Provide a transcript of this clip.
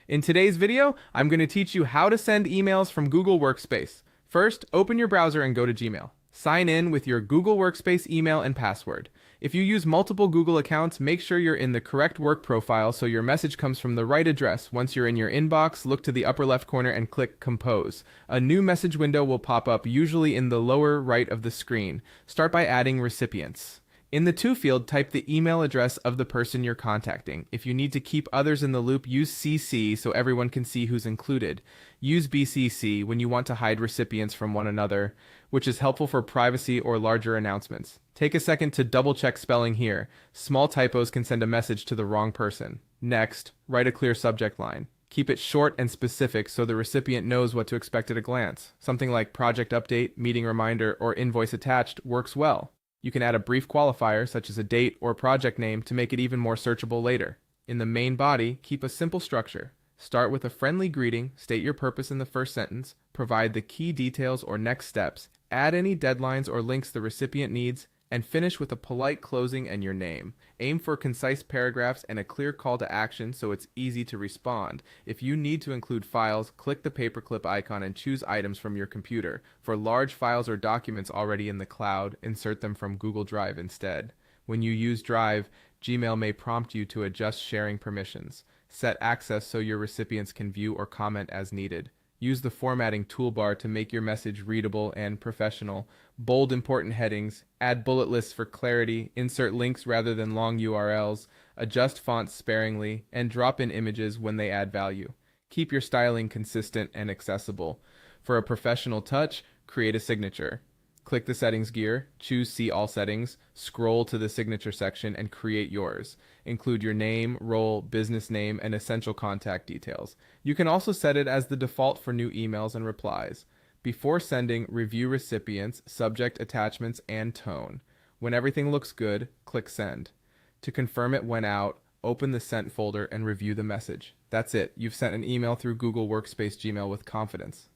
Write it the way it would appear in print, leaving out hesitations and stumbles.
In today's video, I'm going to teach you how to send emails from Google Workspace. First, open your browser and go to Gmail. Sign in with your Google Workspace email and password. If you use multiple Google accounts, make sure you're in the correct work profile so your message comes from the right address. Once you're in your inbox, look to the upper left corner and click Compose. A new message window will pop up, usually in the lower right of the screen. Start by adding recipients. In the To field, type the email address of the person you're contacting. If you need to keep others in the loop, use CC so everyone can see who's included. Use BCC when you want to hide recipients from one another, which is helpful for privacy or larger announcements. Take a second to double-check spelling here. Small typos can send a message to the wrong person. Next, write a clear subject line. Keep it short and specific so the recipient knows what to expect at a glance. Something like project update, meeting reminder, or invoice attached works well. You can add a brief qualifier, such as a date or project name, to make it even more searchable later. In the main body, keep a simple structure. Start with a friendly greeting, state your purpose in the first sentence, provide the key details or next steps, add any deadlines or links the recipient needs, and finish with a polite closing and your name. Aim for concise paragraphs and a clear call to action so it's easy to respond. If you need to include files, click the paperclip icon and choose items from your computer. For large files or documents already in the cloud, insert them from Google Drive instead. When you use Drive, Gmail may prompt you to adjust sharing permissions. Set access so your recipients can view or comment as needed. Use the formatting toolbar to make your message readable and professional. Bold important headings, add bullet lists for clarity, insert links rather than long URLs, adjust fonts sparingly, and drop in images when they add value. Keep your styling consistent and accessible. For a professional touch, create a signature. Click the settings gear, choose See All Settings, scroll to the signature section, and create yours. Include your name, role, business name, and essential contact details. You can also set it as the default for new emails and replies. Before sending, review recipients, subject, attachments, and tone. When everything looks good, click Send. To confirm it went out, open the Sent folder and review the message. That's it. You've sent an email through Google Workspace Gmail with confidence.